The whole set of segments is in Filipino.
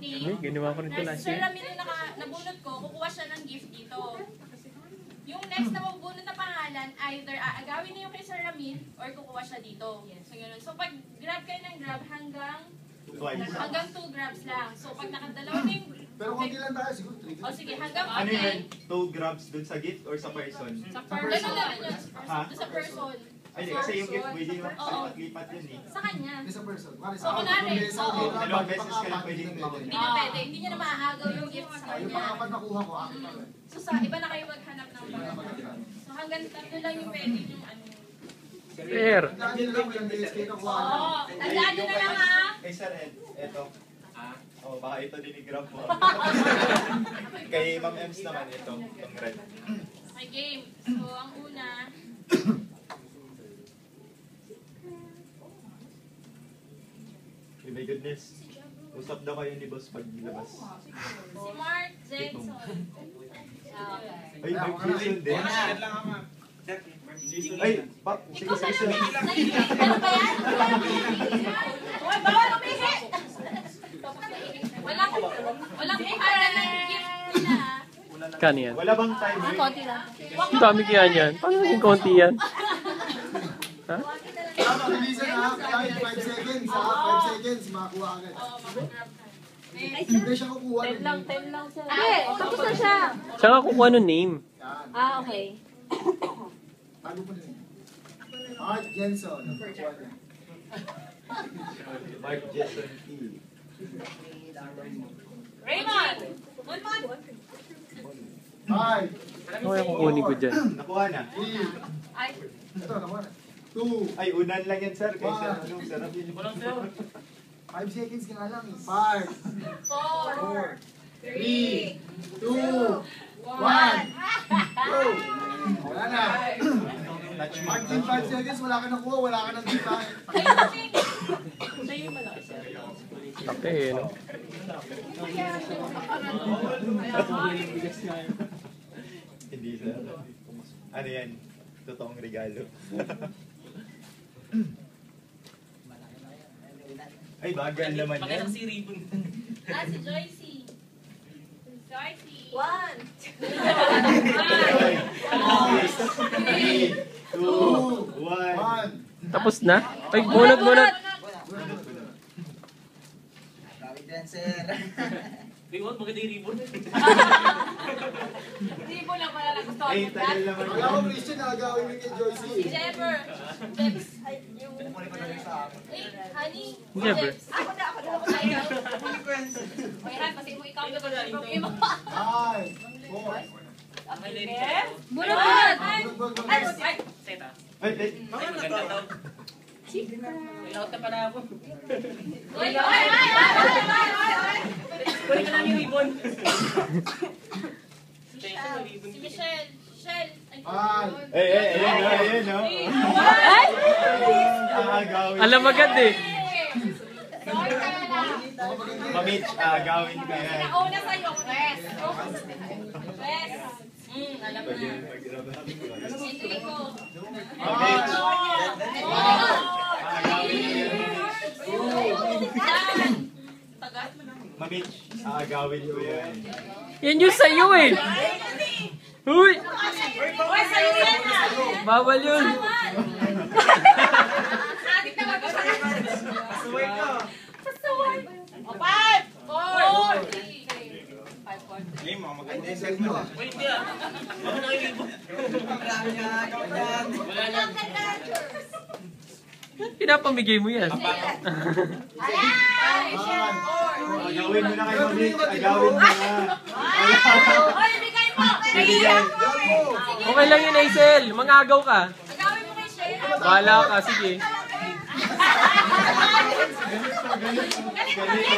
Ay, ginawa ko rin ito last Sir year. Ramil yung nabunot ko, kukuha siya ng gift dito. Yung next na mabunot na pangalan, either aagawin niyo yung kay Sir Ramil or kukuha siya dito. So, ganun. So, pag grab kayo ng grab hanggang 2 grabs lang. So, pag nakadalawa na yung... Pero konti lang tayo, siguro 3. O sige, hanggang Ano yun? 10. 2 grabs dun sa gift or sa person? Sa person. Ganun lang yun. Ha? Sa person. Ay, kasi yung gift pwede yung Oo. lipat yun eh. Sa kanya. Isa person. So, kunwari, oo. Dalawang beses ka lang pwedeng Hindi na pwede. Hindi niya na maaagaw yung gift sa Yung kanya. pang-apat na kuha ko, akin pa rin. So, sa iba na kayo maghanap ng mga. So, hanggang 3 lang yung pwede yung ano. Sir! Tandaan nyo lang, walang DSK na kuha. Oo. Tandaan nyo na lang ha. Kay Sir Ed, eto. Oh, baka ito dinigrab mo. Kay Ma'am Ems naman ito, itong red. Okay, game. So, ang una. Oh my goodness. Usap daw kayo ni Boss pag labas. Si Mark Jenson. Ay, Mark Jason din. Ay, Pap, sige, sige, sige. Ano ba yan? Uy, bawal umihi! Walang pangalan ng gift nila. Kano yan? Wala bang timer? Konti lang. Ang dami kaya yan. Paano naging konti yan? Ha? Bilisan na, kahit 5 seconds, ha? 5 seconds, makakuha agad. Hindi siya kukuha. 10 lang sir. Tapos na siya. Siya nga kukuha ng name. Yan. Okay. Tago po na yun. Mark Jenson. Kukuha niya. Mark Jason P. Raymond! 5, Ano kaya kukunin ko dyan? Nakuha na. 3, Ay, ito, nakuha na. 2, Ay, unan lang yan, sir. Kay Sir, anong sarap yun. 5 seconds ka na lang. 5, 4, 3, 2, 1. Go! Wala na. Mark, in 5 seconds, wala ka nakuha, wala ka nang kita. Ate eh, no? Hindi, sir. Ano yan? Totoong regalo. Ay, bagal naman yan. si Joycey. Joycey. 1. 3, 2, 1. 1. Tapos na? Ay, bunot! Kawit yan, sir. Ribbon, maganda yung ribbon. Ribbon lang pala lang gusto ko. Ay, tagal naman Wala ko, Christian, nakagawin mo kay Joycey. Si Jeffer. Jeps. Yung... Honey. Jeffer. Jeps. Ako na. Okay, Han, kasi mo ikaw yung okay mo. 5, 4. Bunot! Ay, Seta. Ay, ay. Ay, maganda to. May laot na pala ako. Oy! Kunin ko lang yung ribbon. Station mo, ribbon. Si Michelle. Michelle. Ayun, no? Ay! Agawin. Alam agad eh. Sorry ka na lang. Mamich, agawin ko yan. Nauna sa'yo, Wes. Wes. Alam na. Enrico. Mamich. Tagat mo na. Mamich, agawin ko yan. Yan yung sa'yo eh. Uy! Uy, sa'yo yan na. Bawal yun. Adik na ba sa Pasuway ka. Pasaway. O, 5, 4, 3. 5, 4, 3. Ay, mga maganda yung set mo. Wait, hindi ah. Ako na yung ribbon. Marami nga, kawit yan. Wala na. Pinapamigay mo yan. Agawin mo na kay Mamich, agawin mo na. Oy, bigay mo. Bigyan. Okay lang yun, Aisel. Mangagaw ka. Agawin mo kay Shay. Bahala ka, sige. Ganito.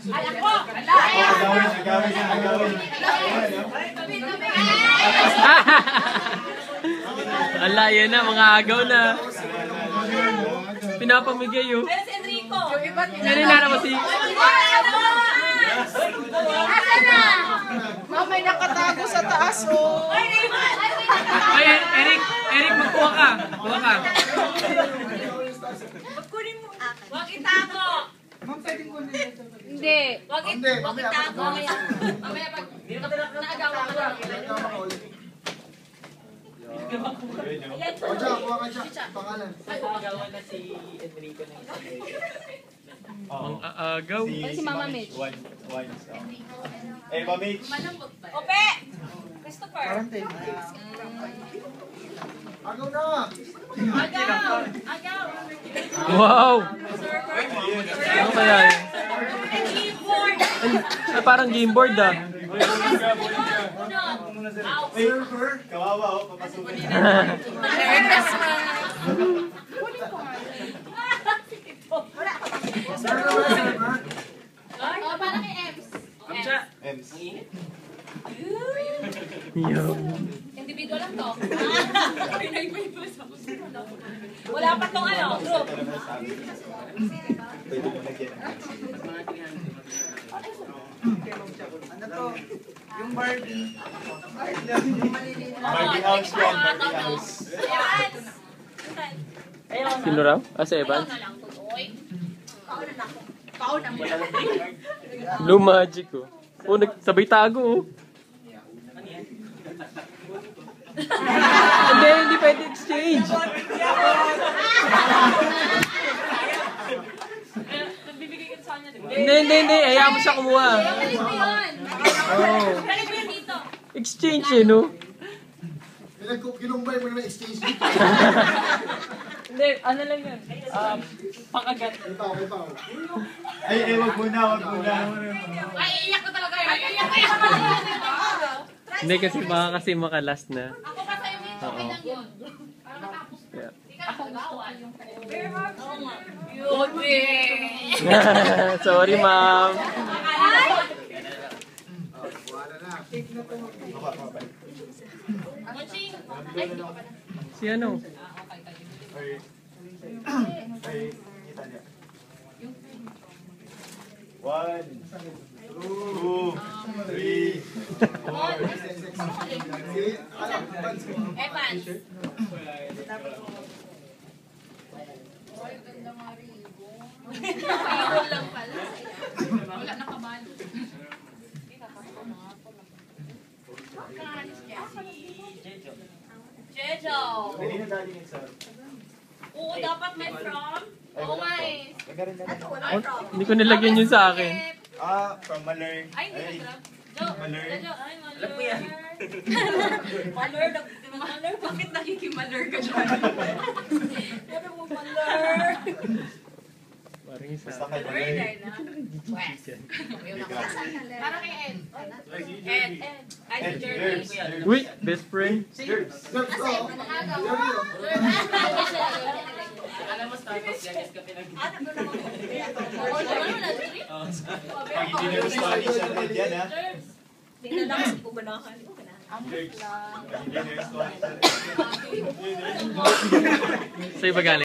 Alam ko. Agawin na, agawin. Ala, yan na, mga agaw na. Pinapamigay yun. Pero si Enrico. Yan yung nara mo si... Asan na? May nakatago sa taas oh. Ay, Raymond. Ay, Eric, magkuha Kuha ka. Kuha ka. Huwag itago. Hindi. Huwag Hindi, mamaya. itago. Mamaya pag naagawa ka lang. Nagkama ka ulit. Yun, yun. O, Jack, kuha ka, Jack. Pangalan. Oo. Ang aagaw. Si Mama Mitch. Once. Eh, Mama Mitch. Malambot ba? Ope! Christopher. Agaw na! Agaw! Agaw! Wow! Ayun. Ano kaya yun? Keyboard. Ay, parang game board ah. Server. Kawawa, oh. Papasukin. Merry Christmas. Server. Oh, parang may M's. Ems. Yo. Individual lang to. Wala pa tong ano, group. Ito naman sa amin. Pwede mo lagyan ng Ano to? Yung Barbie. Barbie house yan, Barbie house. Evans! Sino raw? Ah, si Ayaw Evans? na lang, tuloy. Blue Magic oh. Oh, nagsabay tago oh. Hindi pwede exchange. Nagbibigay ka sa kanya, di ba? Hindi. Hayaan mo siya kumuha. Galit mo yun! Oh. Galit mo yun dito! Exchange eh, no? Kinumbay mo naman exchange dito. Hindi, ano lang yun? Pakagat. Ikaw. Ay, wag muna, wag muna. Ay, iiyak na talaga yun! Ay, iiyak na! Hindi kasi baka kasi makalas na. Ako pa sa'yo, Mitch. Okay lang yun. Para matapos ko. Yeah. Hindi ka nagagawan. Yun Sorry, ma'am. Munching! Ay, hindi ko pa na. Si ano? Ay, kita niya. 1, 2, 3, 4. Evans! Ayun lang pala. Wala na kabalo. Jejo. Hindi na dali ni sir. Oo, dapat may from. Oo nga eh. Nagkaroon na lang. Oh, hindi ko nilagyan yun sa akin. From Malern. Ay, hindi na grab. Jo, Malern. Jo, ay, malur. Alam ko yan. Malur, bakit nakikimalur ka dyan? Ano mo, malur? Parang isa. Basta kay Malern. Parang kay Ed. Ed. Ay, si Jeremy. Uy, best friend. Alam mo, Starbucks yan, yes ka pinag- Oo, naman wala. Pag hindi na gusto ni Sir Ed yan, ha? Tingnan lang kasi pumanakan. Pag hindi na gusto ni Sir Ed. Sa iba galing.